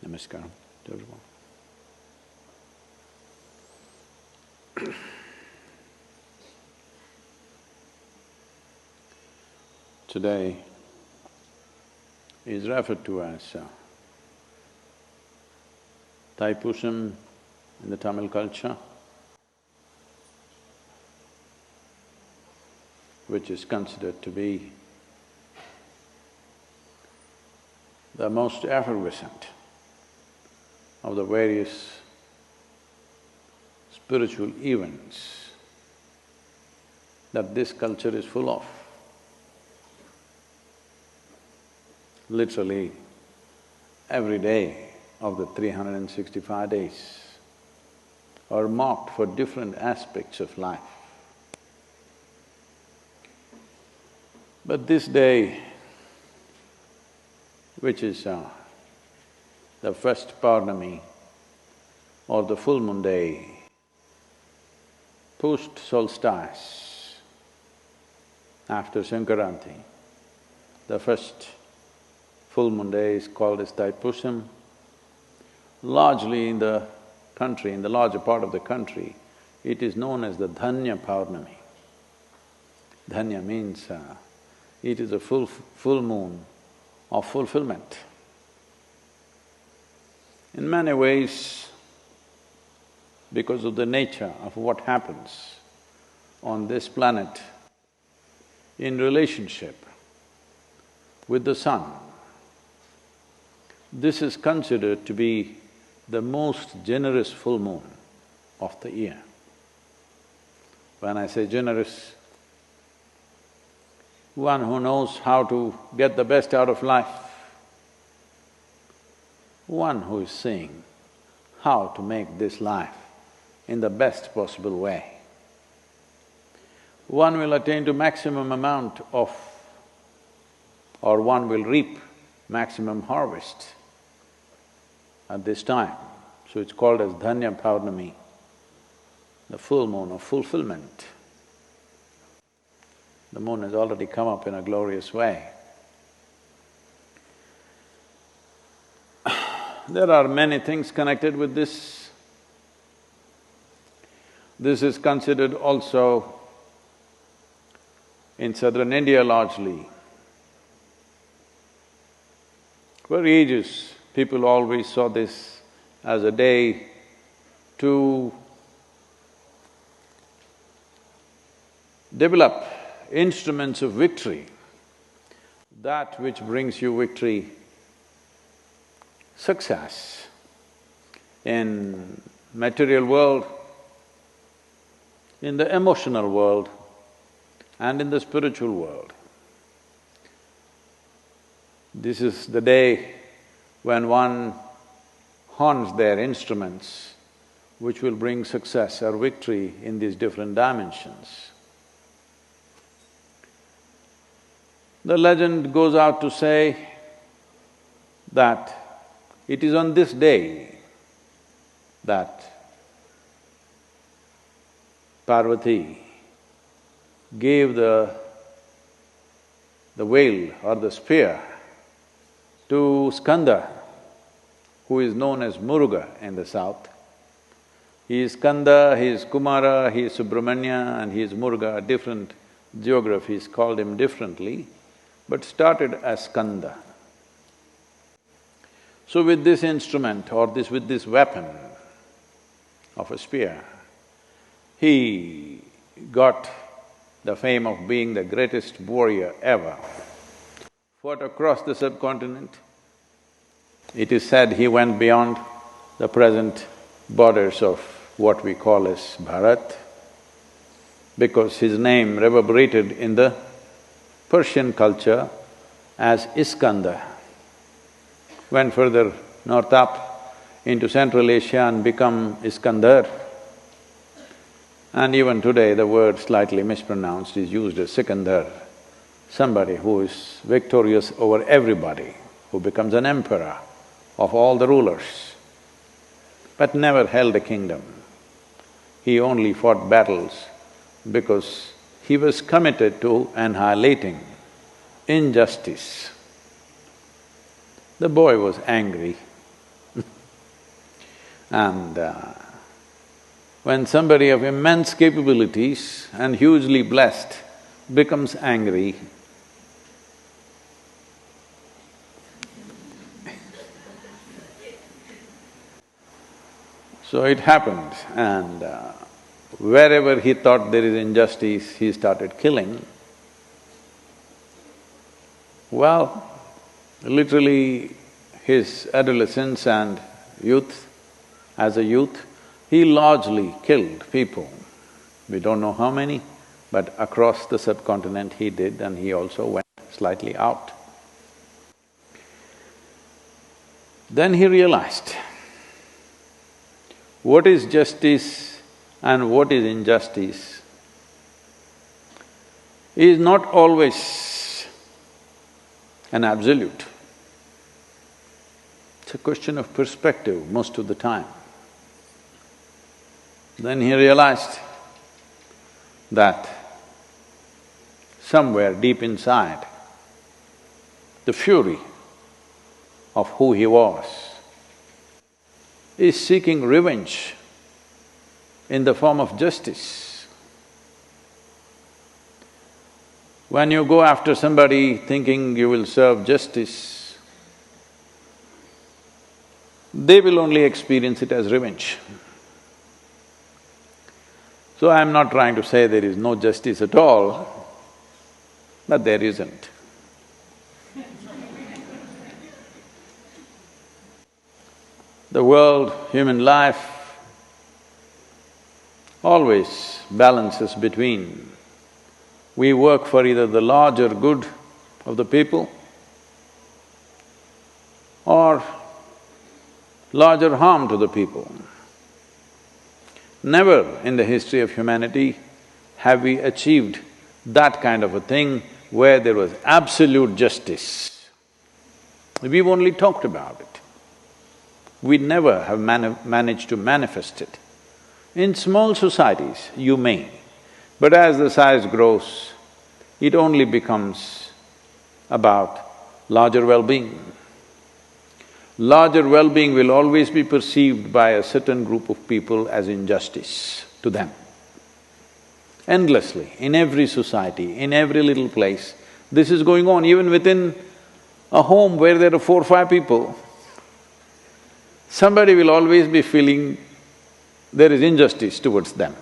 Namaskaram to everyone. Today is referred to as Thaipusam in the Tamil culture, which is considered to be the most effervescent of the various spiritual events that this culture is full of. Literally, every day of the 365 days are marked for different aspects of life. But this day, which is the first Purnami or the full moon day, post-solstice, after Sankaranti, the first full moon day is called as Thaipusam. Largely in the country, in the larger part of the country, it is known as the Dhanya Purnami. Dhanya means it is a full moon of fulfillment. In many ways, because of the nature of what happens on this planet in relationship with the sun, this is considered to be the most generous full moon of the year. When I say generous, one who knows how to get the best out of life, one who is seeing how to make this life in the best possible way. One will attain to maximum amount of, or one will reap maximum harvest at this time. So it's called as Dhanya Purnami, the full moon of fulfillment. The moon has already come up in a glorious way. There are many things connected with this. This is considered also in southern India largely. For ages, people always saw this as a day to develop instruments of victory, that which brings you victory, success in material world, in the emotional world and in the spiritual world. This is the day when one horns their instruments which will bring success or victory in these different dimensions. The legend goes out to say that it is on this day that Parvati gave the veil or the spear to Iskandar, who is known as Muruga in the south. He is Skanda, he is Kumara, he is Subramanya and he is Muruga. Different geographies called him differently, but started as Skanda. So with this instrument or with this weapon of a spear, he got the fame of being the greatest warrior ever. Fought across the subcontinent. It is said he went beyond the present borders of what we call as Bharat, because his name reverberated in the Persian culture as Iskandar. Went further north up into Central Asia and become Iskandar. And even today the word slightly mispronounced is used as Sikandar, somebody who is victorious over everybody, who becomes an emperor of all the rulers, but never held a kingdom. He only fought battles because he was committed to annihilating injustice. The boy was angry And when somebody of immense capabilities and hugely blessed becomes angry, so it happened, and wherever he thought there is injustice, he started killing. Well, literally his adolescence and youth, as a youth, he largely killed people. We don't know how many, but across the subcontinent he did, and he also went slightly out. Then he realized what is justice and what is injustice is not always an absolute. It's a question of perspective most of the time. Then he realized that somewhere deep inside, the fury of who he was is seeking revenge in the form of justice. When you go after somebody thinking you will serve justice, they will only experience it as revenge. So I'm not trying to say there is no justice at all, but there isn't. The world, human life, always balances between we work for either the larger good of the people or larger harm to the people. Never in the history of humanity have we achieved that kind of a thing where there was absolute justice. We've only talked about it. We never have managed to manifest it. In small societies, you may, but as the size grows, it only becomes about larger well-being. Larger well-being will always be perceived by a certain group of people as injustice to them. Endlessly, in every society, in every little place, this is going on. Even within a home where there are 4 or 5 people, somebody will always be feeling there is injustice towards them,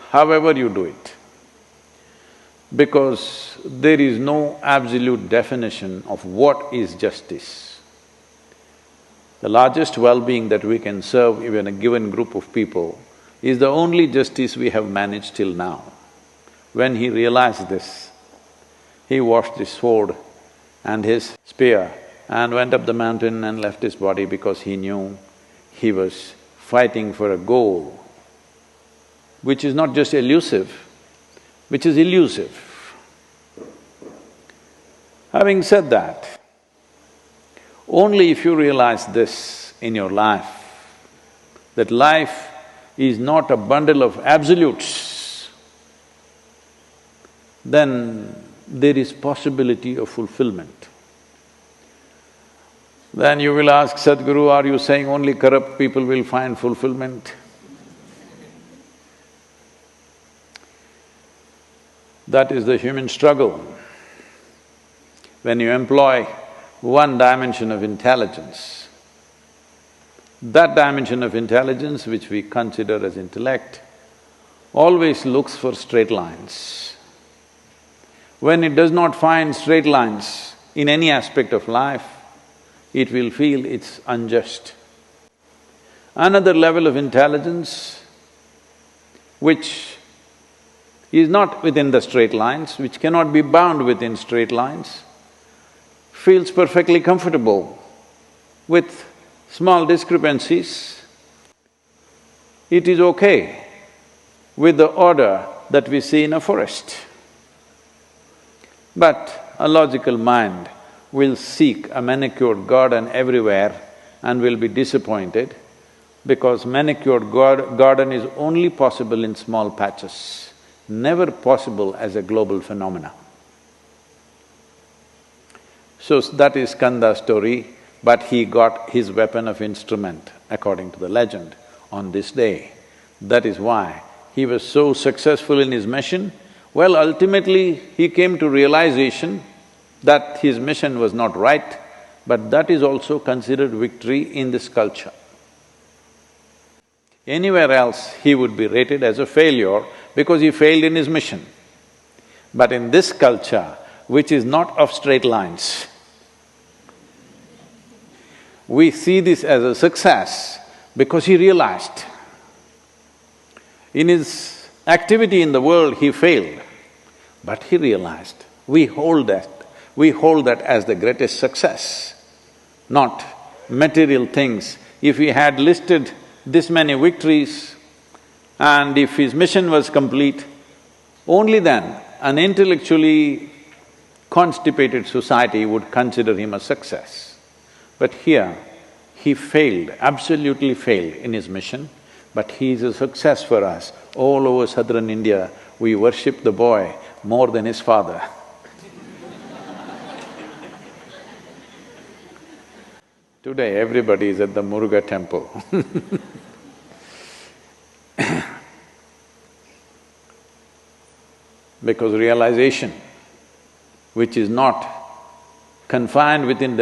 however you do it. Because there is no absolute definition of what is justice. The largest well-being that we can serve even a given group of people is the only justice we have managed till now. When he realized this, he washed his sword and his spear and went up the mountain and left his body because he knew he was fighting for a goal which is not just elusive, which is illusive. Having said that, only if you realize this in your life, that life is not a bundle of absolutes, then there is possibility of fulfillment. Then you will ask, Sadhguru, are you saying only corrupt people will find fulfillment? That is the human struggle. When you employ one dimension of intelligence, that dimension of intelligence which we consider as intellect always looks for straight lines. When it does not find straight lines in any aspect of life, it will feel it's unjust. Another level of intelligence which is not within the straight lines, which cannot be bound within straight lines, feels perfectly comfortable with small discrepancies. It is okay with the order that we see in a forest. But a logical mind will seek a manicured garden everywhere and will be disappointed because manicured garden is only possible in small patches, never possible as a global phenomena. So that is Iskandar's story. but he got his weapon of instrument, according to the legend, on this day. That is why he was so successful in his mission. Well, ultimately, he came to realization that his mission was not right, but that is also considered victory in this culture. Anywhere else, he would be rated as a failure because he failed in his mission. But in this culture, which is not of straight lines, we see this as a success because he realized. In his activity in the world, he failed, but he realized. We hold that as the greatest success, not material things. If he had listed this many victories and if his mission was complete, only then an intellectually constipated society would consider him a success. But here, he failed, absolutely failed in his mission, but he is a success for us. All over southern India, we worship the boy more than his father. Today, everybody is at the Muruga temple because realization, which is not confined within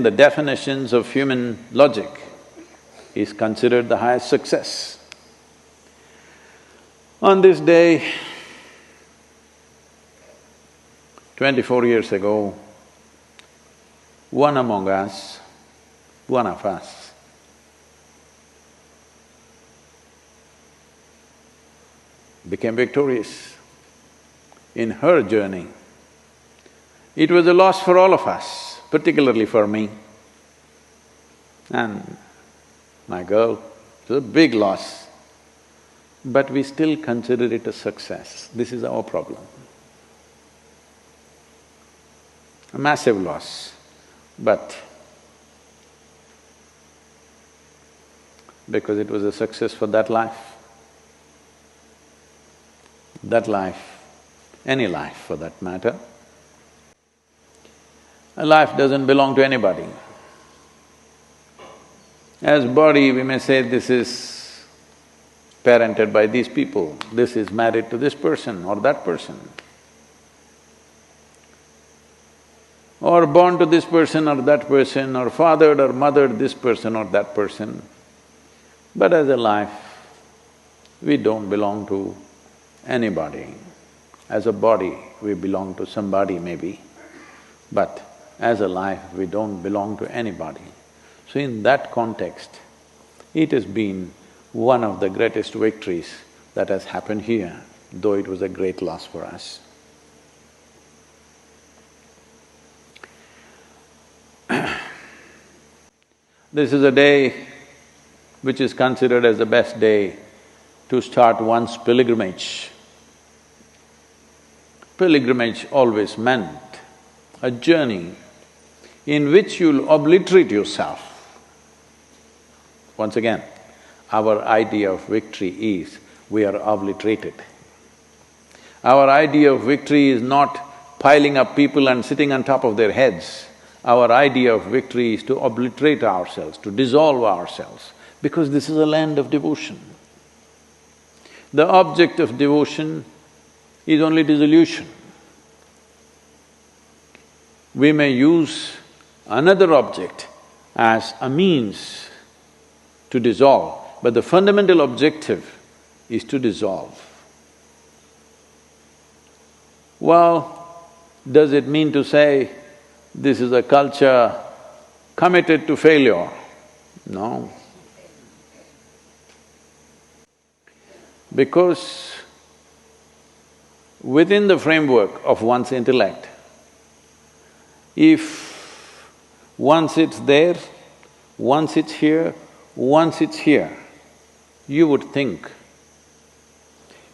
the definitions of human logic, is considered the highest success. On this day, 24 years ago, one among us, one of us, became victorious in her journey. It was a loss for all of us, particularly for me and my girl. It was a big loss, but we still consider it a success. This is our problem. A massive loss, but because it was a success for that life, any life for that matter. A life doesn't belong to anybody. As body, we may say this is parented by these people, this is married to this person or that person, or born to this person or that person, or fathered or mothered this person or that person. But as a life, we don't belong to anybody. As a body, we belong to somebody maybe, but as a life, we don't belong to anybody. So in that context, it has been one of the greatest victories that has happened here, though it was a great loss for us. This is a day which is considered as the best day to start one's pilgrimage. Pilgrimage always meant a journey in which you'll obliterate yourself. Once again, our idea of victory is we are obliterated. Our idea of victory is not piling up people and sitting on top of their heads. Our idea of victory is to obliterate ourselves, to dissolve ourselves, because this is a land of devotion. The object of devotion is only dissolution. We may use another object as a means to dissolve, but the fundamental objective is to dissolve. Well, does it mean to say this is a culture committed to failure? No. Because within the framework of one's intellect, if one sits there, one sits here, one sits here, you would think,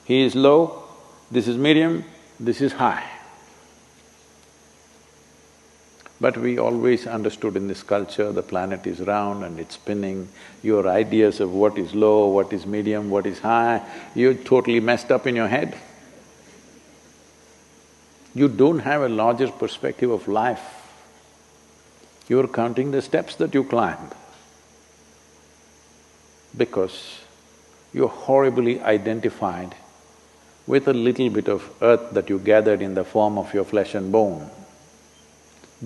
he is low, this is medium, this is high. But we always understood in this culture, the planet is round and it's spinning. Your ideas of what is low, what is medium, what is high, you're totally messed up in your head. You don't have a larger perspective of life. You're counting the steps that you climb because you're horribly identified with a little bit of earth that you gathered in the form of your flesh and bone.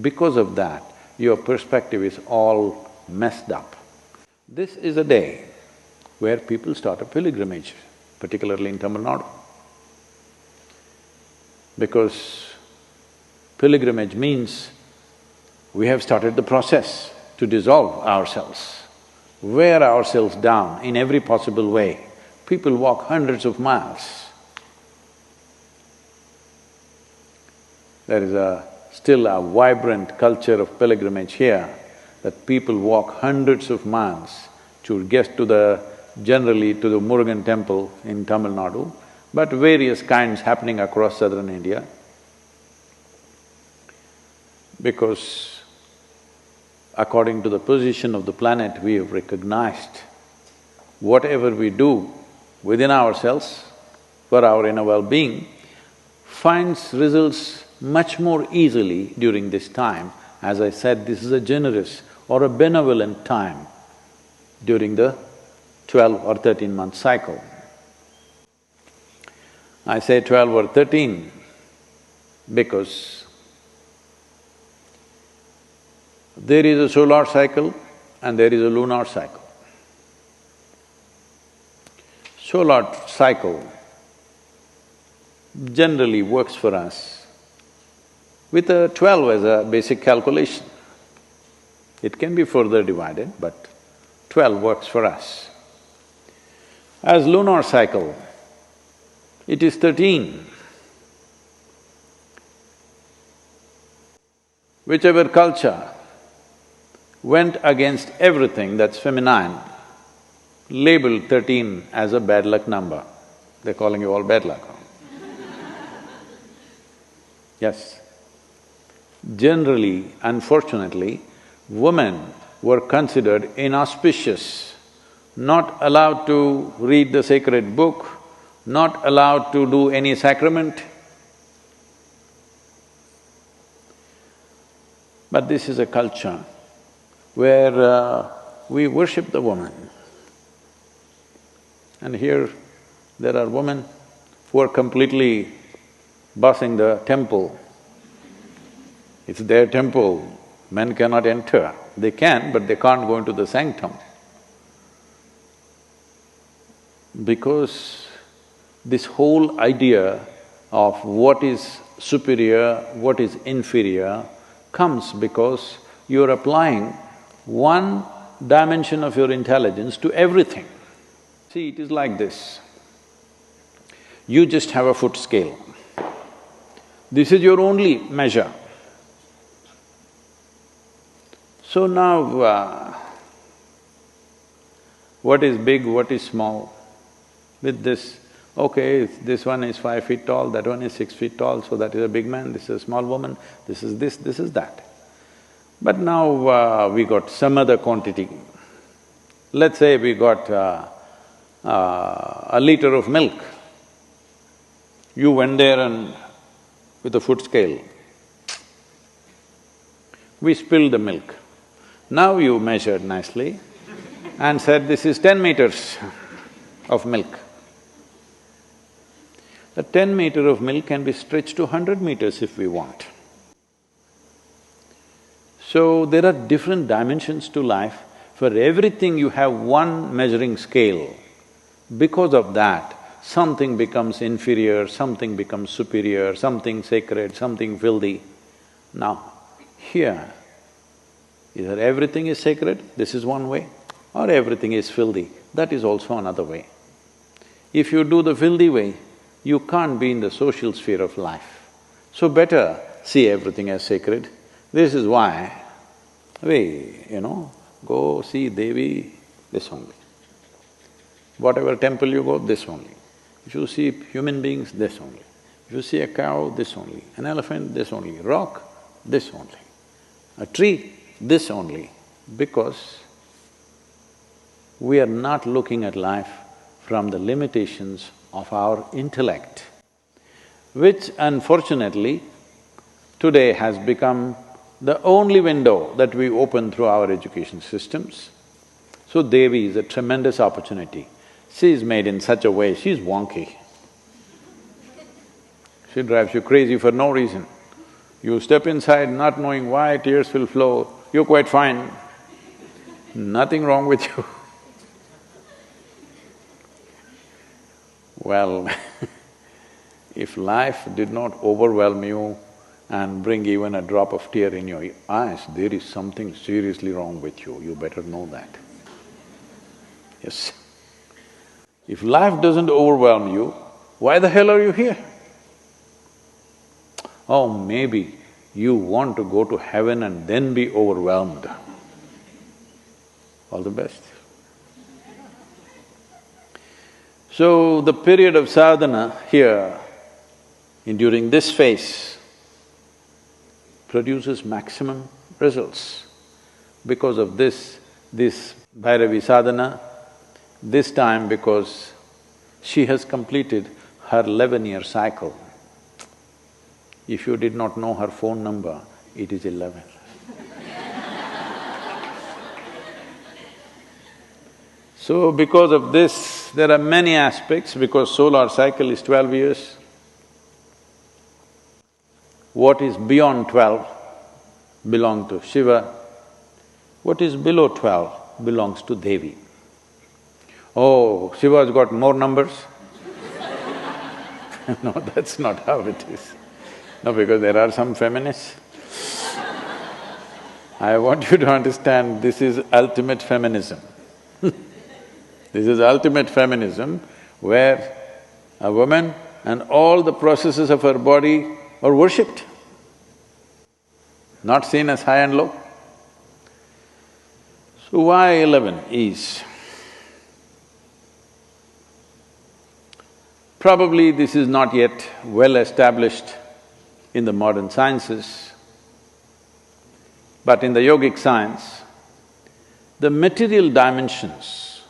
Because of that, your perspective is all messed up. This is a day where people start a pilgrimage, particularly in Tamil Nadu. Because pilgrimage means we have started the process to dissolve ourselves, wear ourselves down in every possible way. People walk hundreds of miles. There is still a vibrant culture of pilgrimage here, that people walk hundreds of miles to get generally to the Murugan temple in Tamil Nadu, but various kinds happening across southern India. Because according to the position of the planet, we have recognized whatever we do within ourselves for our inner well-being finds results much more easily during this time. As I said, this is a generous or a benevolent time during the 12 or 13-month cycle. I say 12 or 13 because there is a solar cycle and there is a lunar cycle. Solar cycle generally works for us with a 12 as a basic calculation. It can be further divided, but 12 works for us. As lunar cycle, it is 13. Whichever culture went against everything that's feminine, labeled 13 as a bad luck number. They're calling you all bad luck. Yes. Generally, unfortunately, women were considered inauspicious, not allowed to read the sacred book, not allowed to do any sacrament. But this is a culture where we worship the woman. And here there are women who are completely bossing the temple. It's their temple, men cannot enter. They can, but they can't go into the sanctum. Because this whole idea of what is superior, what is inferior comes because you're applying one dimension of your intelligence to everything. See, it is like this. You just have a foot scale. This is your only measure. So now, what is big, what is small? With this, okay, this one is 5 feet tall, that one is 6 feet tall, so that is a big man, this is a small woman, this is this, this is that. But now we got some other quantity. Let's say we got a liter of milk. You went there and with a foot scale, we spilled the milk. Now you measured nicely and said, this is 10 meters of milk. The 10 meter of milk can be stretched to 100 meters if we want. So there are different dimensions to life. For everything you have one measuring scale. Because of that, something becomes inferior, something becomes superior, something sacred, something filthy. Now, here, either everything is sacred, this is one way, or everything is filthy, that is also another way. If you do the filthy way, you can't be in the social sphere of life. So better see everything as sacred. This is why we, go see Devi, this only. Whatever temple you go, this only. If you see human beings, this only. If you see a cow, this only. An elephant, this only. Rock, this only. A tree, this only. Because we are not looking at life from the limitations of our intellect, which unfortunately today has become the only window that we open through our education systems. So Devi is a tremendous opportunity. She is made in such a way, she's wonky. She drives you crazy for no reason. You step inside not knowing why, tears will flow, you're quite fine. Nothing wrong with you. Well, if life did not overwhelm you and bring even a drop of tear in your eyes, there is something seriously wrong with you better know that. Yes. If life doesn't overwhelm you, why the hell are you here? Oh, maybe you want to go to heaven and then be overwhelmed. All the best. So, the period of sadhana here, during this phase, produces maximum results. Because of this Bhairavi sadhana, this time because she has completed her 11-year cycle. If you did not know her phone number, it is 11. So because of this, there are many aspects, because solar cycle is 12 years. What is beyond 12 belongs to Shiva. What is below 12 belongs to Devi. Oh, Shiva's got more numbers? No, that's not how it is. No, because there are some feminists. I want you to understand, this is ultimate feminism. This is ultimate feminism, where a woman and all the processes of her body are worshipped, not seen as high and low. So why 11 is? Probably this is not yet well established in the modern sciences, but in the yogic science, the material dimensions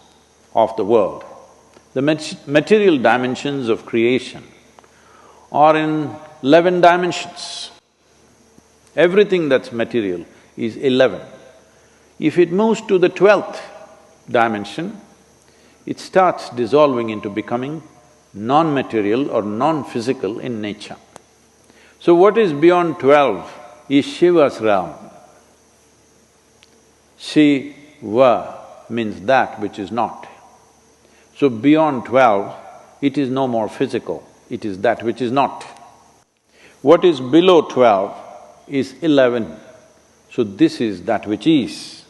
of the world, the material dimensions of creation are in 11 dimensions. Everything that's material is 11. If it moves to the 12th dimension, it starts dissolving into becoming non-material or non-physical in nature. So what is beyond 12 is Shiva's realm. Shiva means that which is not. So beyond 12, it is no more physical, it is that which is not. What is below 12 is 11, so this is that which is.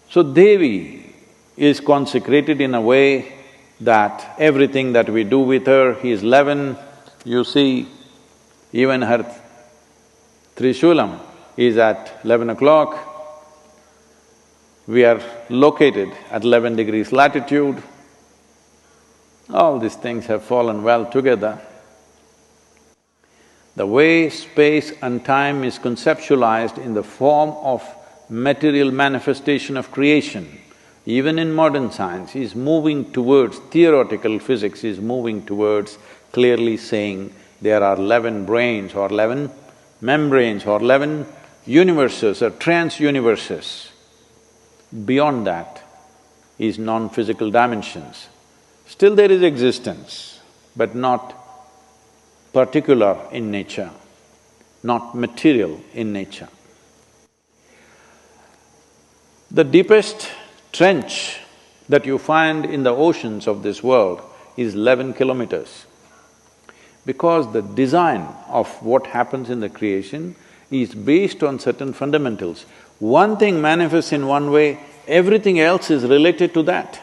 So Devi is consecrated in a way that everything that we do with her is 11. You see, even her Trishulam is at 11 o'clock. We are located at 11 degrees latitude. All these things have fallen well together. The way space and time is conceptualized in the form of material manifestation of creation, even in modern science, is moving towards… theoretical physics is moving towards clearly saying there are 11 brains or 11 membranes or 11 universes or trans-universes. Beyond that is non-physical dimensions. Still there is existence, but not particular in nature, not material in nature. The deepest trench that you find in the oceans of this world is 11 kilometers, because the design of what happens in the creation is based on certain fundamentals. One thing manifests in one way, everything else is related to that.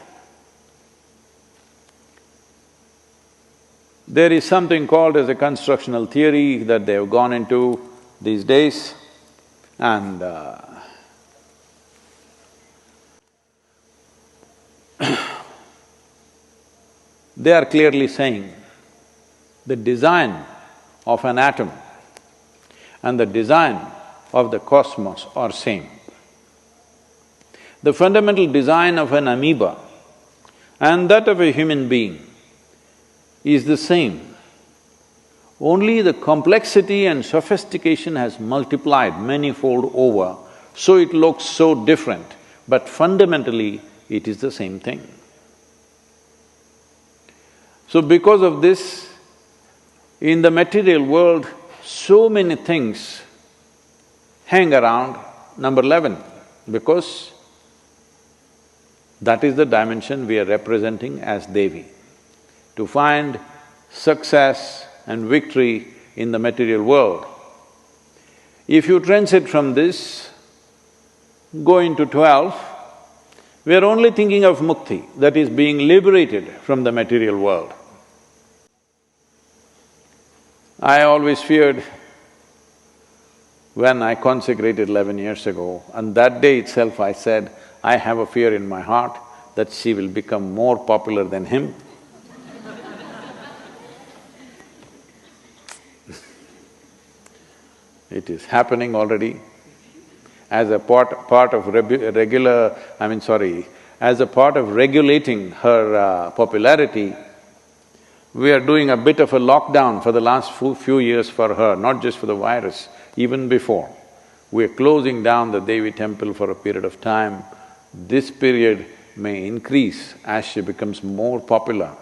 There is something called as a constructional theory that they have gone into these days, and they are clearly saying the design of an atom and the design of the cosmos are same. The fundamental design of an amoeba and that of a human being is the same. Only the complexity and sophistication has multiplied many-fold over, so it looks so different, but fundamentally it is the same thing. So because of this, in the material world, so many things hang around number 11, because that is the dimension we are representing as Devi. To find success and victory in the material world, if you transit from this, go into 12, we are only thinking of mukti, that is being liberated from the material world. I always feared when I consecrated 11 years ago, and that day itself I said, I have a fear in my heart that she will become more popular than him. It is happening already. As a part of as a part of regulating her popularity, we are doing a bit of a lockdown for the last few years for her, not just for the virus, even before. We are closing down the Devi temple for a period of time. This period may increase as she becomes more popular,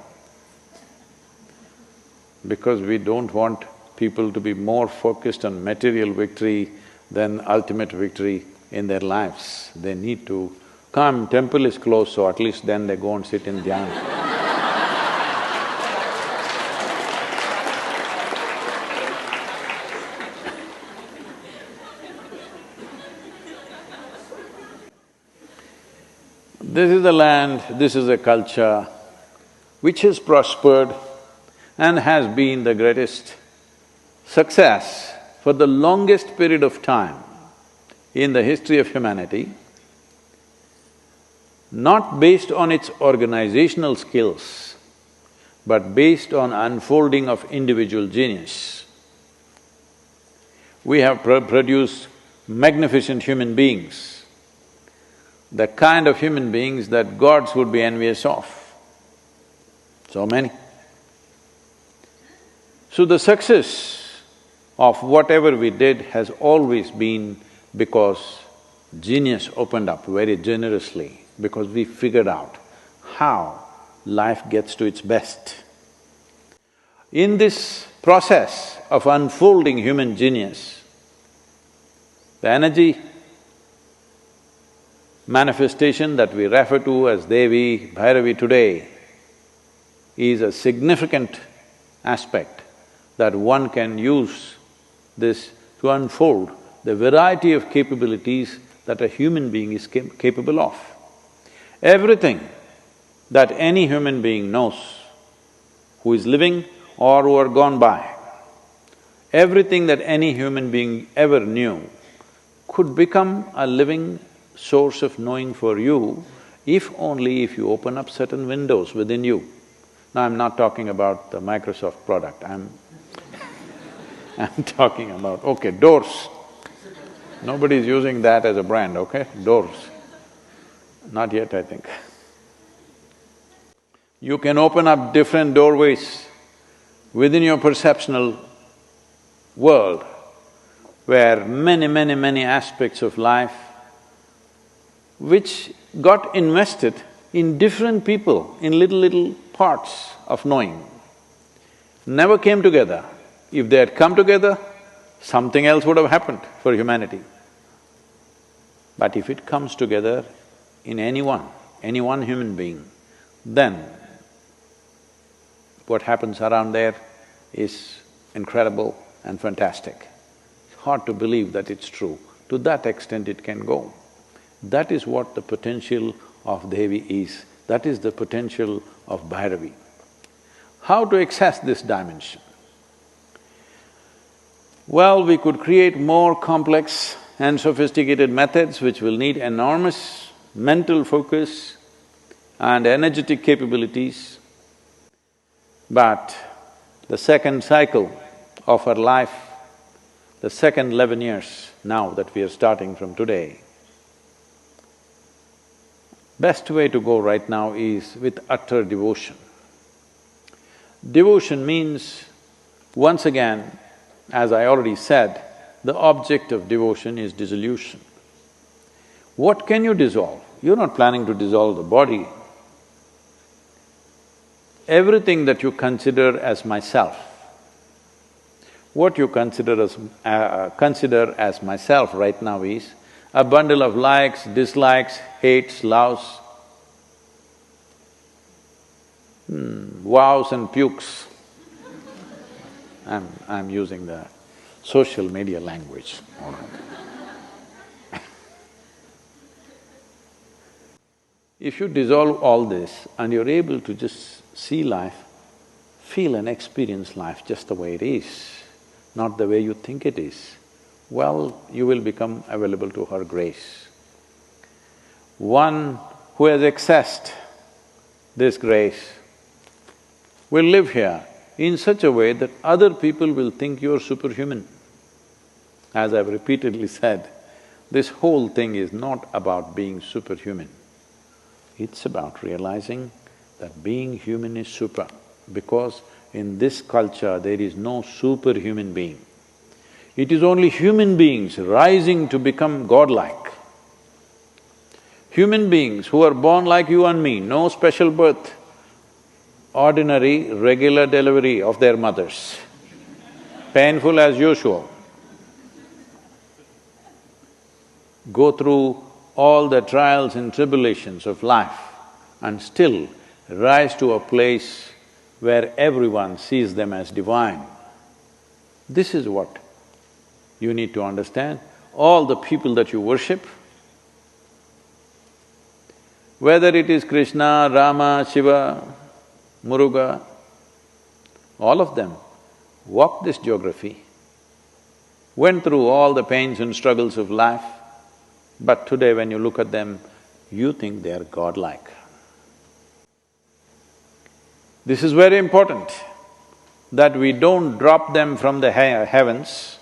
because we don't want people to be more focused on material victory than ultimate victory in their lives. They need to come, temple is closed, so at least then they go and sit in dhyana. This is the land, this is a culture which has prospered and has been the greatest success for the longest period of time in the history of humanity, not based on its organizational skills, but based on unfolding of individual genius. We have produced magnificent human beings, the kind of human beings that gods would be envious of. So many. So the success of whatever we did has always been because genius opened up very generously, because we figured out how life gets to its best. In this process of unfolding human genius, the energy manifestation that we refer to as Devi Bhairavi today is a significant aspect that one can use this to unfold the variety of capabilities that a human being is capable of. Everything that any human being knows, who is living or who are gone by, everything that any human being ever knew could become a living source of knowing for you, if only if you open up certain windows within you. Now, I'm not talking about the Microsoft product, I'm talking about, okay, doors. Nobody's using that as a brand, okay? Doors. Not yet, I think. You can open up different doorways within your perceptional world, where many aspects of life which got invested in different people, in little parts of knowing, never came together. If they had come together, something else would have happened for humanity. But if it comes together in any one human being, then what happens around there is incredible and fantastic. It's hard to believe that it's true. To that extent it can go. That is what the potential of Devi is, that is the potential of Bhairavi. How to access this dimension? Well, we could create more complex and sophisticated methods which will need enormous mental focus and energetic capabilities, but the second cycle of our life, the second 11 years now that we are starting from today, best way to go right now is with utter devotion. Devotion means Once again, as I already said, the object of devotion is dissolution. What can you dissolve? You're not planning to dissolve the body. Everything that you consider as myself, what you consider as myself right now is a bundle of likes, dislikes, hates, loves, vows and pukes. I'm using the social media language, all right. If you dissolve all this and you're able to just see life, feel and experience life just the way it is, not the way you think it is, well, you will become available to her grace. One who has accessed this grace will live here in such a way that other people will think you're superhuman. As I've repeatedly said, this whole thing is not about being superhuman. It's about realizing that being human is super, because in this culture there is no superhuman being. It is only human beings rising to become godlike. Human beings who are born like you and me, no special birth, ordinary, regular delivery of their mothers, painful as usual, go through all the trials and tribulations of life and still rise to a place where everyone sees them as divine. This is what you need to understand. All the people that you worship, whether it is Krishna, Rama, Shiva, Muruga, all of them walked this geography, went through all the pains and struggles of life, but today when you look at them, you think they are godlike. This is very important, that we don't drop them from the heavens,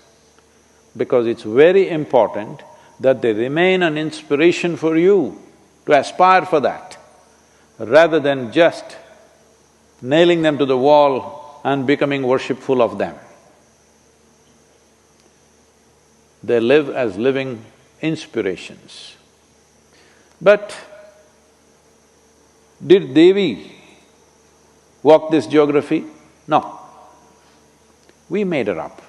because it's very important that they remain an inspiration for you to aspire for that, rather than just nailing them to the wall and becoming worshipful of them. They live as living inspirations. But did Devi walk this geography? No. We made her up.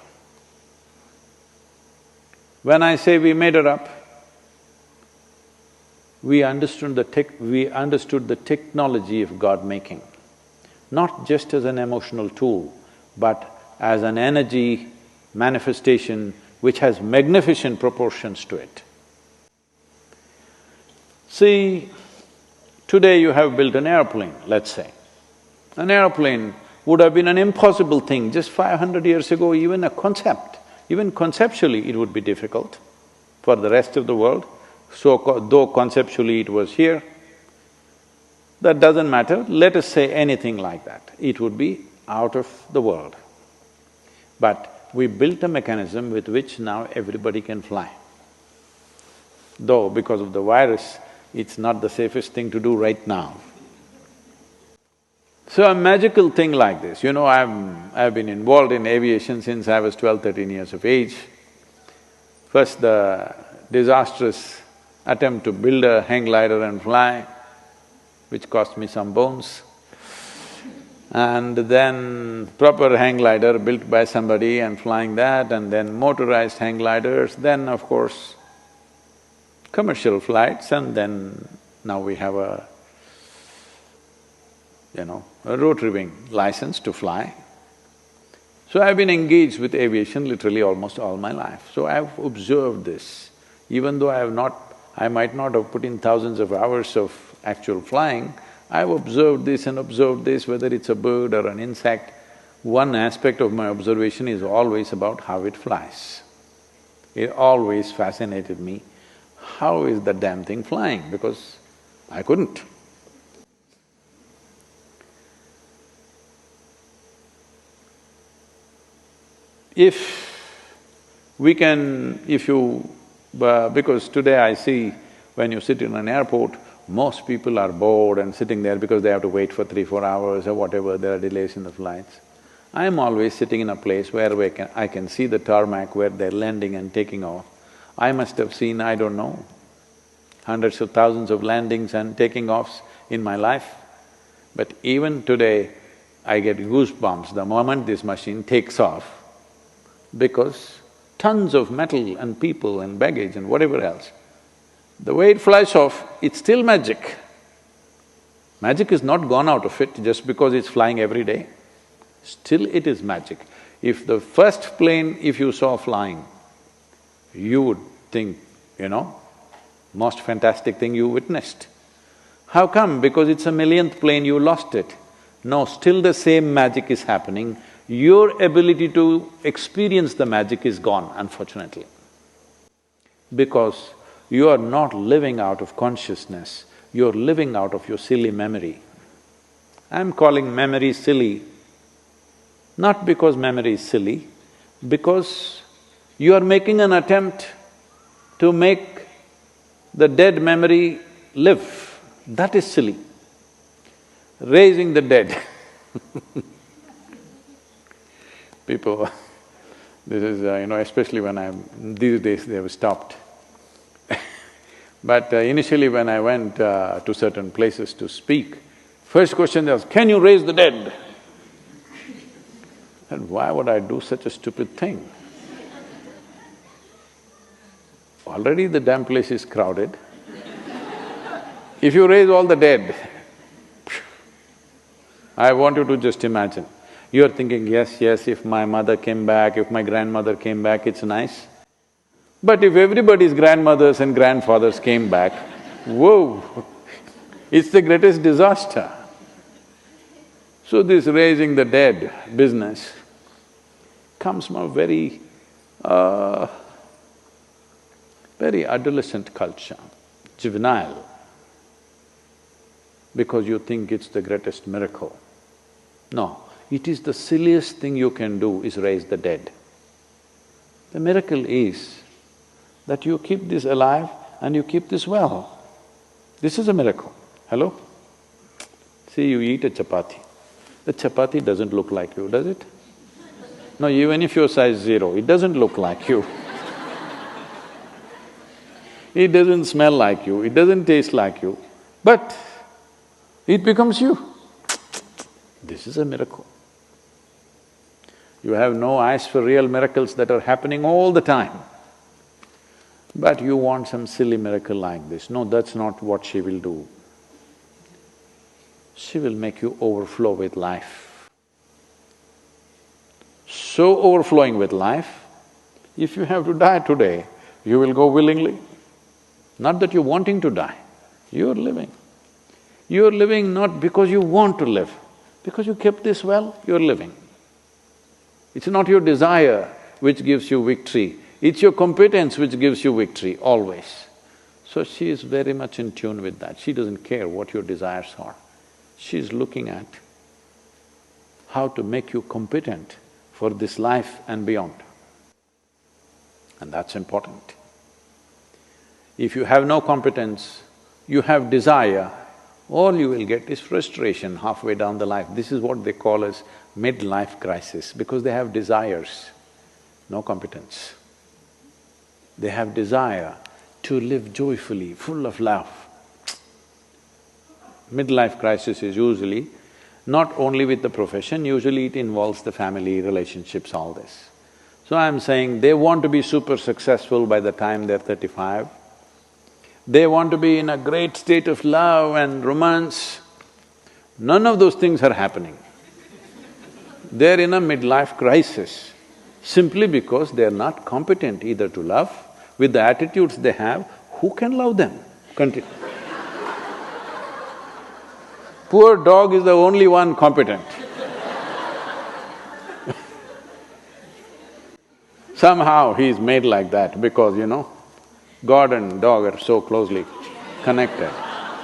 When I say we made her up, we understood the technology of God-making, not just as an emotional tool, but as an energy manifestation which has magnificent proportions to it. See, today you have built an airplane, let's say. An airplane would have been an impossible thing just 500 years ago, even a concept. Even conceptually it would be difficult for the rest of the world. So though conceptually it was here, that doesn't matter, let us say anything like that, it would be out of the world. But we built a mechanism with which now everybody can fly. Though because of the virus, it's not the safest thing to do right now. So a magical thing like this, you know, I've been involved in aviation since I was 12, 13 years of age. First the disastrous attempt to build a hang glider and fly, which cost me some bones. And then proper hang glider built by somebody and flying that, and then motorized hang gliders, then of course commercial flights, and then now we have a rotary wing license to fly. So I've been engaged with aviation literally almost all my life. So I've observed this. Even though I might not have put in thousands of hours of actual flying, I've observed this and observed this, whether it's a bird or an insect. One aspect of my observation is always about how it flies. It always fascinated me, how is the damn thing flying, because I couldn't. Because today I see when you sit in an airport, most people are bored and sitting there because they have to wait for 3, 4 hours or whatever, there are delays in the flights. I'm always sitting in a place where I can see the tarmac where they're landing and taking off. I must have seen, I don't know, hundreds of thousands of landings and taking offs in my life. But even today, I get goosebumps the moment this machine takes off, because tons of metal and people and baggage and whatever else, the way it flies off, it's still magic. Magic is not gone out of it just because it's flying every day. Still it is magic. If the first plane, if you saw flying, you would think, most fantastic thing you witnessed. How come? Because it's a millionth plane, you lost it. No, still the same magic is happening. Your ability to experience the magic is gone, unfortunately. Because you are not living out of consciousness, you're living out of your silly memory. I'm calling memory silly, not because memory is silly, because you are making an attempt to make the dead memory live. That is silly. Raising the dead people, this is, especially when these days they have stopped. But initially when I went to certain places to speak, first question was, can you raise the dead? And why would I do such a stupid thing? Already the damn place is crowded. If you raise all the dead, I want you to just imagine. You're thinking, yes, if my mother came back, if my grandmother came back, it's nice. But if everybody's grandmothers and grandfathers came back, whoa, it's the greatest disaster. So this raising the dead business comes from a very adolescent culture, juvenile, because you think it's the greatest miracle. No, it is the silliest thing you can do is raise the dead. The miracle is that you keep this alive and you keep this well. This is a miracle. Hello? See, you eat a chapati. The chapati doesn't look like you, does it? No, even if you're size 0, it doesn't look like you. It doesn't smell like you, it doesn't taste like you, but it becomes you. This is a miracle. You have no eyes for real miracles that are happening all the time. But you want some silly miracle like this. No, that's not what she will do. She will make you overflow with life. So overflowing with life, if you have to die today, you will go willingly. Not that you're wanting to die, you're living. You're living not because you want to live, because you kept this well, you're living. It's not your desire which gives you victory, it's your competence which gives you victory, always. So she is very much in tune with that, she doesn't care what your desires are. She's looking at how to make you competent for this life and beyond. And that's important. If you have no competence, you have desire, all you will get is frustration halfway down the life. This is what they call as midlife crisis, because they have desires, no competence. They have desire to live joyfully, full of love. Midlife crisis is usually not only with the profession, usually it involves the family, relationships, all this. So I'm saying they want to be super successful by the time they're 35. They want to be in a great state of love and romance. None of those things are happening. They're in a midlife crisis simply because they're not competent either to love. With the attitudes they have, who can love them? Poor dog is the only one competent. Somehow he's made like that because, God and dog are so closely connected.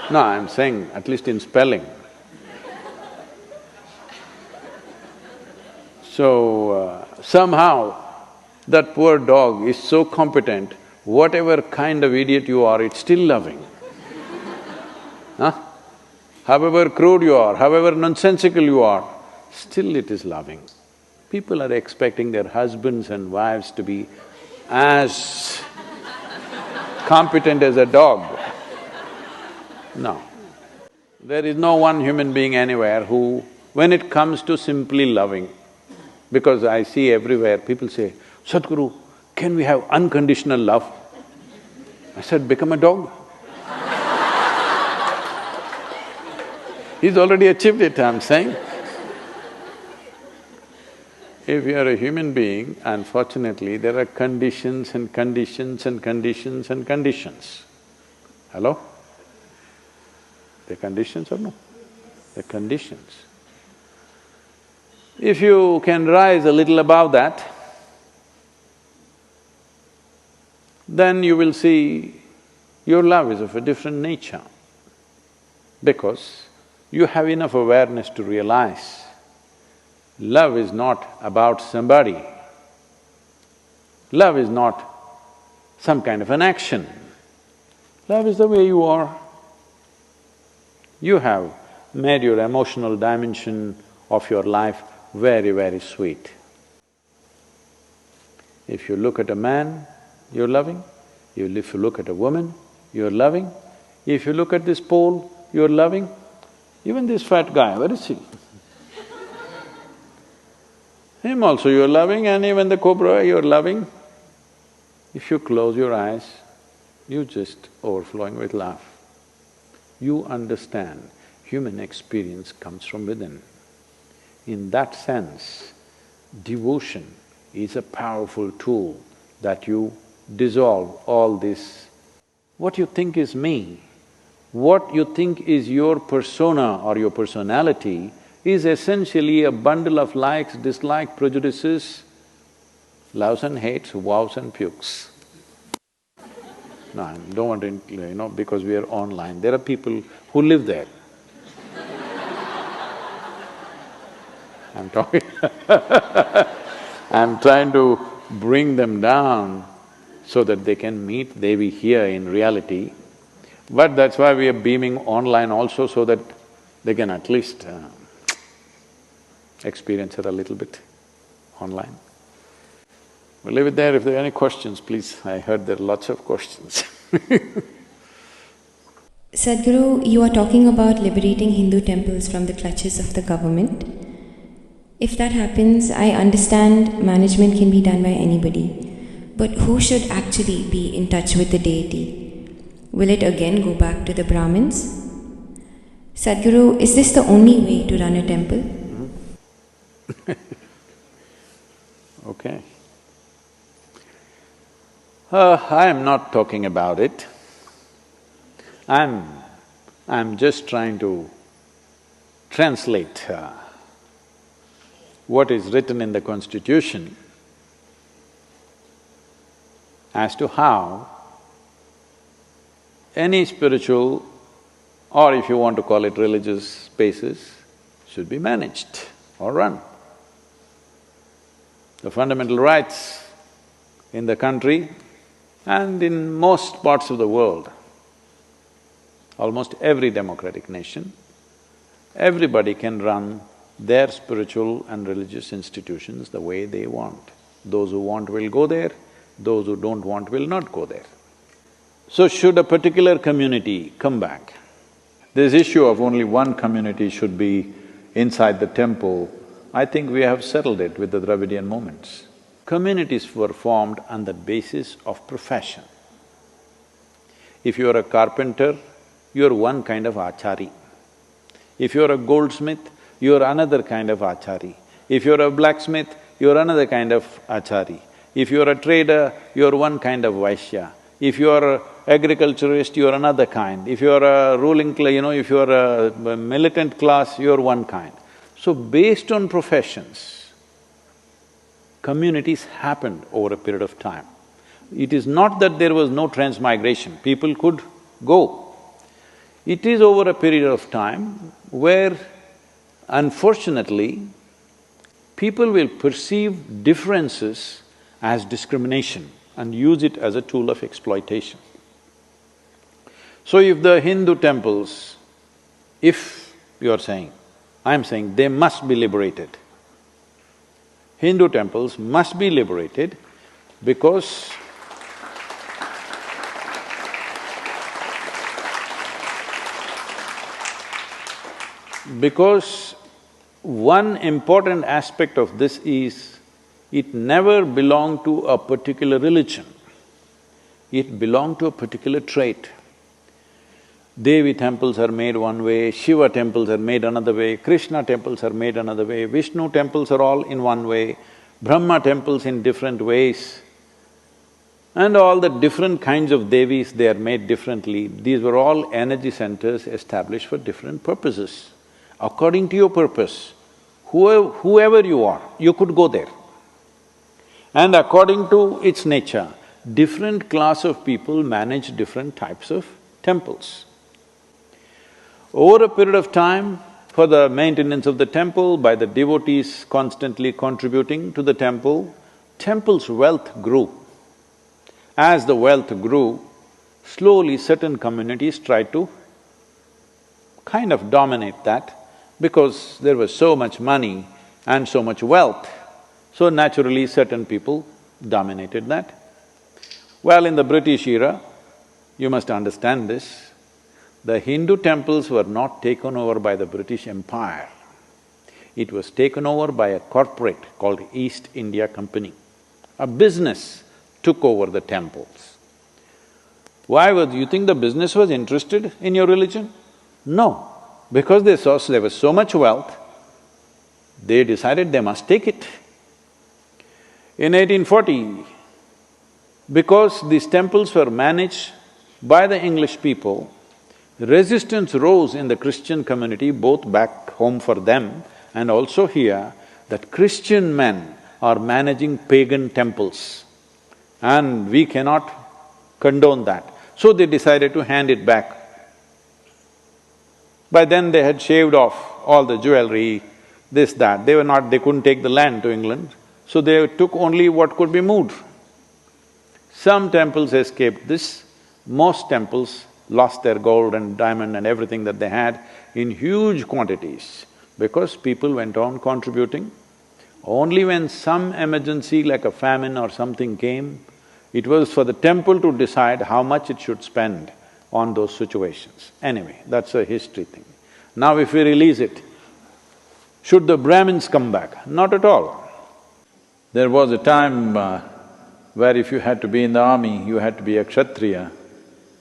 No, I'm saying at least in spelling. So, somehow that poor dog is so competent, whatever kind of idiot you are, it's still loving. Huh? However crude you are, however nonsensical you are, still it is loving. People are expecting their husbands and wives to be as competent as a dog. No. There is no one human being anywhere who, when it comes to simply loving, because I see everywhere people say, Sadhguru, can we have unconditional love? I said, become a dog. He's already achieved it, I'm saying. If you are a human being, unfortunately, there are conditions and conditions and conditions and conditions. Hello? They're conditions or no? They're conditions. If you can rise a little above that, then you will see your love is of a different nature. Because you have enough awareness to realize love is not about somebody. Love is not some kind of an action. Love is the way you are. You have made your emotional dimension of your life very, very sweet. If you look at a man, you're loving. If you look at a woman, you're loving. If you look at this pole, you're loving. Even this fat guy, where is he? Him also you're loving, and even the cobra you're loving. If you close your eyes, you're just overflowing with love. You understand human experience comes from within. In that sense, devotion is a powerful tool that you dissolve all this. What you think is me, what you think is your persona or your personality is essentially a bundle of likes, dislikes, prejudices, loves and hates, vows and pukes. No, I don't want to, because we are online, there are people who live there. I'm talking I'm trying to bring them down so that they can meet Devi here in reality. But that's why we are beaming online also, so that they can at least experience it a little bit online. We'll leave it there. If there are any questions, please. I heard there are lots of questions. Sadhguru, you are talking about liberating Hindu temples from the clutches of the government. If that happens, I understand management can be done by anybody. But who should actually be in touch with the deity? Will it again go back to the Brahmins? Sadhguru, is this the only way to run a temple? Okay. I am not talking about it. I'm just trying to translate what is written in the Constitution as to how any spiritual, or if you want to call it religious spaces, should be managed or run. The fundamental rights in the country and in most parts of the world, almost every democratic nation, everybody can run their spiritual and religious institutions the way they want. Those who want will go there, those who don't want will not go there. So should a particular community come back, this issue of only one community should be inside the temple, I think we have settled it with the Dravidian movements. Communities were formed on the basis of profession. If you are a carpenter, you are one kind of achari. If you are a goldsmith, you are another kind of achari. If you are a blacksmith, you are another kind of achari. If you are a trader, you are one kind of vaishya. If you are an agriculturist, you are another kind. If you are a ruling if you are a militant class, you are one kind. So based on professions, communities happened over a period of time. It is not that there was no transmigration, people could go. It is over a period of time where, unfortunately, people will perceive differences as discrimination and use it as a tool of exploitation. So if the Hindu temples, if you're saying, I'm saying they must be liberated. Hindu temples must be liberated because one important aspect of this is, it never belonged to a particular religion, it belonged to a particular trait. Devi temples are made one way, Shiva temples are made another way, Krishna temples are made another way, Vishnu temples are all in one way, Brahma temples in different ways, and all the different kinds of Devis, they are made differently. These were all energy centers established for different purposes. According to your purpose, whoever you are, you could go there. And according to its nature, different class of people manage different types of temples. Over a period of time, for the maintenance of the temple, by the devotees constantly contributing to the temple, temple's wealth grew. As the wealth grew, slowly certain communities tried to kind of dominate that, because there was so much money and so much wealth, so naturally certain people dominated that. Well, in the British era, you must understand this, the Hindu temples were not taken over by the British Empire. It was taken over by a corporate called East India Company. A business took over the temples. Why you think the business was interested in your religion? No, because they saw there was so much wealth, they decided they must take it. In 1840, because these temples were managed by the English people, resistance rose in the Christian community, both back home for them and also here, that Christian men are managing pagan temples and we cannot condone that. So they decided to hand it back. By then they had shaved off all the jewelry, this, that. They couldn't take the land to England, so they took only what could be moved. Some temples escaped this, most temples lost their gold and diamond and everything that they had in huge quantities because people went on contributing. Only when some emergency like a famine or something came, it was for the temple to decide how much it should spend on those situations. Anyway, that's a history thing. Now if we release it, should the Brahmins come back? Not at all. There was a time where if you had to be in the army, you had to be a Kshatriya.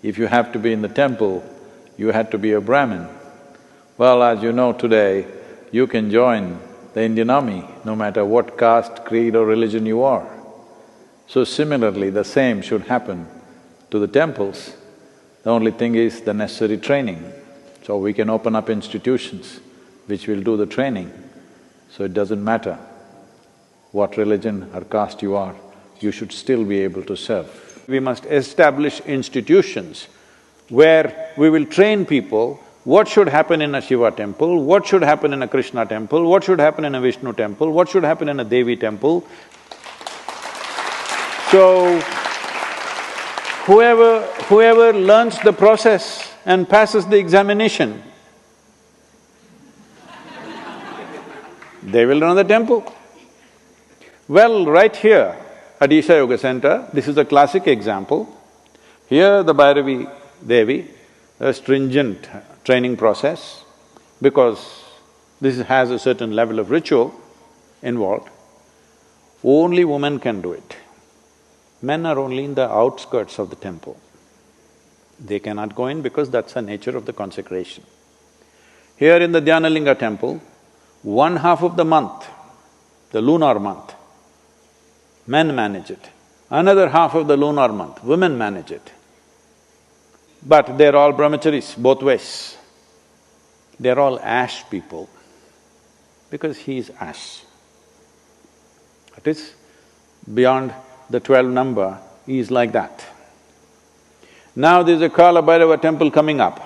If you have to be in the temple, you had to be a Brahmin. Well, as you know today, you can join the Indian army no matter what caste, creed or religion you are. So similarly, the same should happen to the temples. The only thing is the necessary training. So we can open up institutions which will do the training. So it doesn't matter what religion or caste you are, you should still be able to serve. We must establish institutions where we will train people what should happen in a Shiva temple, what should happen in a Krishna temple, what should happen in a Vishnu temple, what should happen in a Devi temple. So, whoever learns the process and passes the examination, they will run the temple. Well, right here at Isha Yoga Center, this is a classic example. Here the Bhairavi Devi, a stringent training process, because this has a certain level of ritual involved. Only women can do it. Men are only in the outskirts of the temple. They cannot go in because that's the nature of the consecration. Here in the Dhyanalinga temple, 1/2 of the month, the lunar month, men manage it. Another half of the lunar month, women manage it. But they're all brahmacharis, both ways. They're all ash people, because he is ash. It is beyond the 12 number, he is like that. Now there's a Kala Bhairava temple coming up.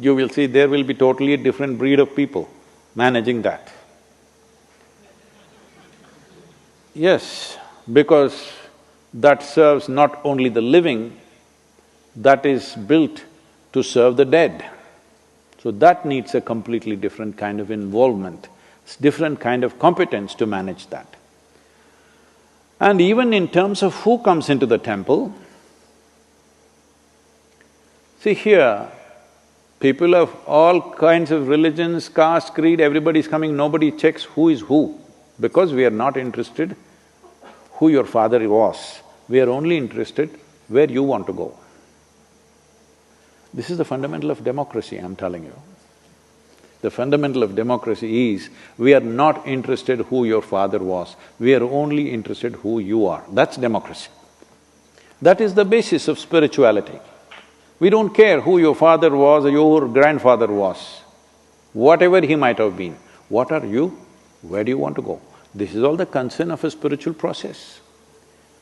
You will see there will be totally a different breed of people managing that. Yes, because that serves not only the living, that is built to serve the dead. So that needs a completely different kind of involvement, different kind of competence to manage that. And even in terms of who comes into the temple, see here, people of all kinds of religions, caste, creed, everybody's coming, nobody checks who is who. Because we are not interested who your father was, we are only interested where you want to go. This is the fundamental of democracy, I'm telling you. The fundamental of democracy is, we are not interested who your father was, we are only interested who you are. That's democracy. That is the basis of spirituality. We don't care who your father was or your grandfather was, whatever he might have been. What are you? Where do you want to go? This is all the concern of a spiritual process.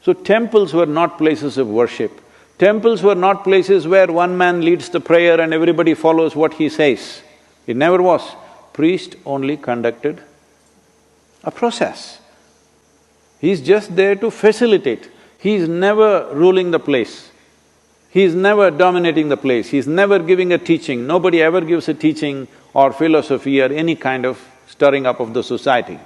So temples were not places of worship. Temples were not places where one man leads the prayer and everybody follows what he says. It never was. Priest only conducted a process. He's just there to facilitate. He's never ruling the place. He's never dominating the place. He's never giving a teaching. Nobody ever gives a teaching or philosophy or any kind of stirring up of the society.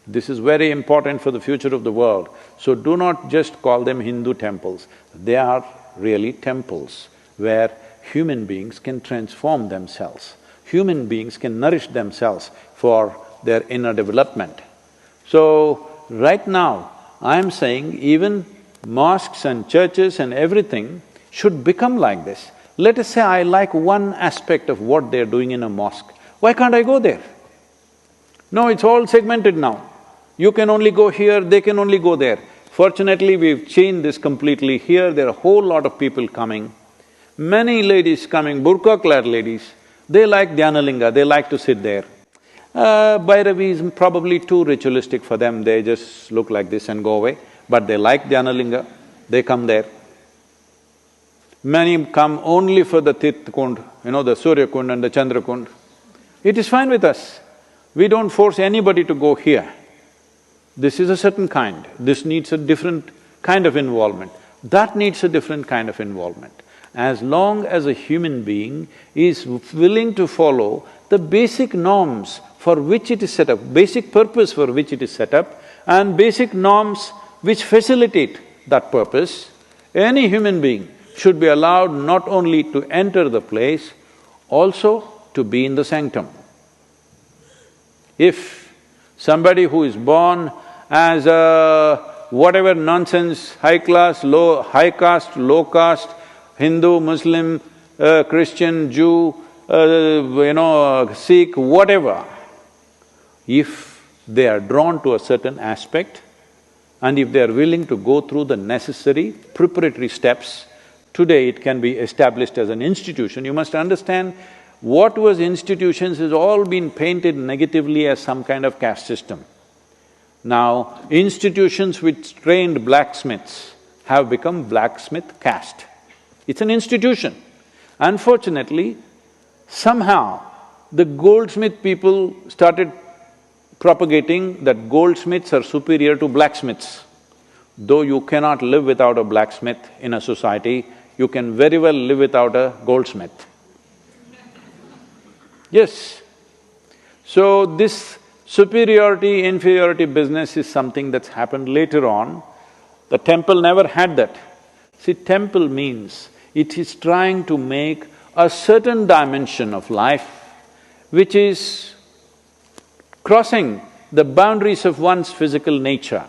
This is very important for the future of the world. So do not just call them Hindu temples. They are really temples where human beings can transform themselves. Human beings can nourish themselves for their inner development. So, right now, I'm saying even mosques and churches and everything should become like this. Let us say I like one aspect of what they're doing in a mosque. Why can't I go there? No, it's all segmented now. You can only go here, they can only go there. Fortunately, we've changed this completely. Here, there are a whole lot of people coming. Many ladies coming, burqa-clad ladies, they like Dhyanalinga, they like to sit there. Bhairavi is probably too ritualistic for them, they just look like this and go away. But they like Dhyanalinga, they come there. Many come only for the Tirth Kund, the Surya Kund and the Chandra Kund. It is fine with us. We don't force anybody to go here. This is a certain kind, this needs a different kind of involvement, that needs a different kind of involvement. As long as a human being is willing to follow the basic norms for which it is set up, basic purpose for which it is set up, and basic norms which facilitate that purpose, any human being should be allowed not only to enter the place, also to be in the sanctum. If somebody who is born as a whatever nonsense, high class, high caste, low caste, Hindu, Muslim, Christian, Jew, Sikh, whatever, if they are drawn to a certain aspect and if they are willing to go through the necessary preparatory steps, today it can be established as an institution. You must understand, what was institutions has all been painted negatively as some kind of caste system. Now, institutions which trained blacksmiths have become blacksmith caste. It's an institution. Unfortunately, somehow the goldsmith people started propagating that goldsmiths are superior to blacksmiths. Though you cannot live without a blacksmith in a society, you can very well live without a goldsmith. Yes. So this superiority, inferiority business is something that's happened later on. The temple never had that. See, temple means it is trying to make a certain dimension of life which is crossing the boundaries of one's physical nature,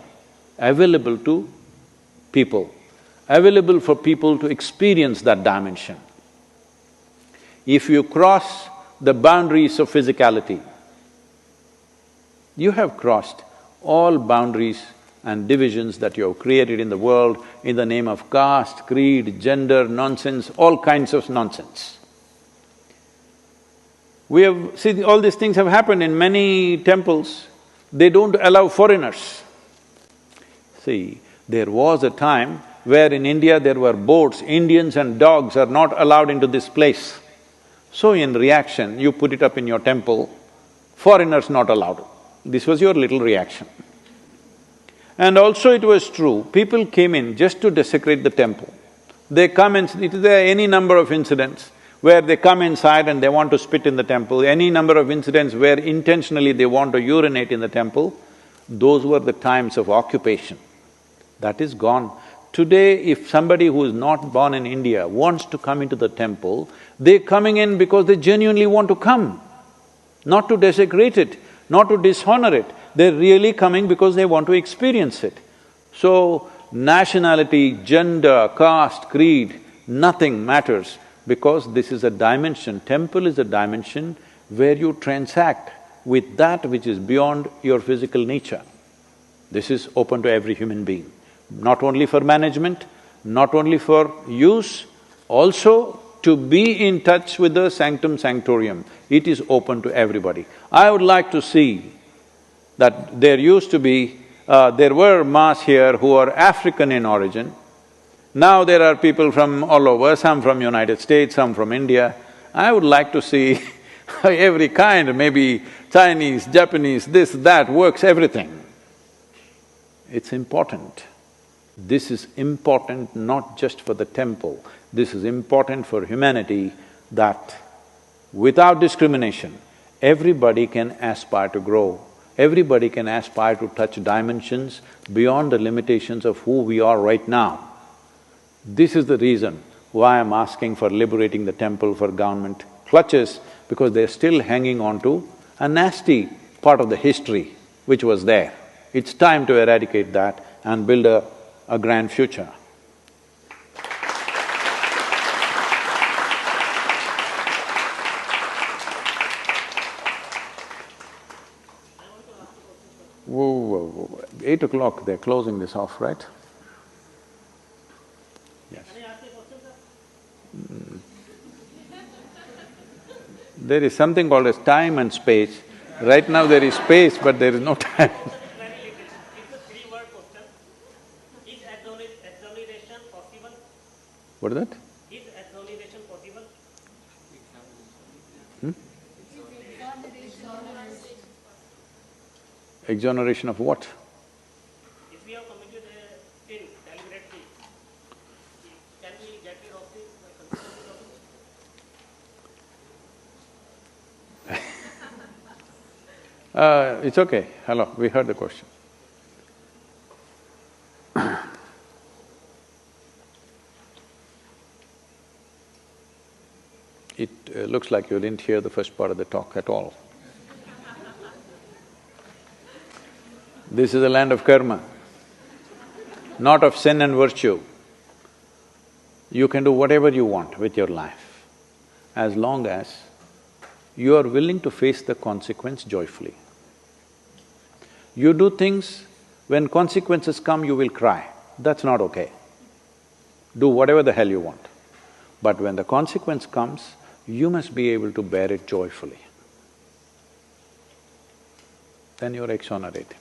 available to people, available for people to experience that dimension. If you cross the boundaries of physicality, you have crossed all boundaries and divisions that you have created in the world in the name of caste, creed, gender, nonsense, all kinds of nonsense. See, all these things have happened in many temples, they don't allow foreigners. See, there was a time where in India there were boards, Indians and dogs are not allowed into this place. So in reaction, you put it up in your temple, foreigners not allowed. This was your little reaction. And also it was true, people came in just to desecrate the temple. They come and… there are any number of incidents where they come inside and they want to spit in the temple, any number of incidents where intentionally they want to urinate in the temple. Those were the times of occupation. That is gone. Today, if somebody who is not born in India wants to come into the temple, they're coming in because they genuinely want to come, not to desecrate it, not to dishonor it. They're really coming because they want to experience it. So, nationality, gender, caste, creed, nothing matters because this is a dimension. Temple is a dimension where you transact with that which is beyond your physical nature. This is open to every human being, not only for management, not only for use, also to be in touch with the sanctum sanctorium. It is open to everybody. I would like to see that there used to be… there were mass here who are African in origin. Now there are people from all over, some from United States, some from India. I would like to see every kind, maybe Chinese, Japanese, this, that, works, everything. It's important. This is important not just for the temple, this is important for humanity that without discrimination, everybody can aspire to grow. Everybody can aspire to touch dimensions beyond the limitations of who we are right now. This is the reason why I'm asking for liberating the temple for government clutches, because they're still hanging on to a nasty part of the history which was there. It's time to eradicate that and build a grand future. Whoa. 8 o'clock, they're closing this off, right? Yes. Can I ask you a question, sir? There is something called as time and space. Right now there is space, but there is no time. Very little. It's a three-word question. Is exoneration possible? What is that? Is exoneration possible? Exoneration of what? If we have committed a sin deliberately, can we get rid of the consequences of it? It's okay. Hello, we heard the question. It looks like you didn't hear the first part of the talk at all. This is a land of karma, not of sin and virtue. You can do whatever you want with your life, as long as you are willing to face the consequence joyfully. You do things, when consequences come, you will cry. That's not okay. Do whatever the hell you want. But when the consequence comes, you must be able to bear it joyfully. Then you're exonerated.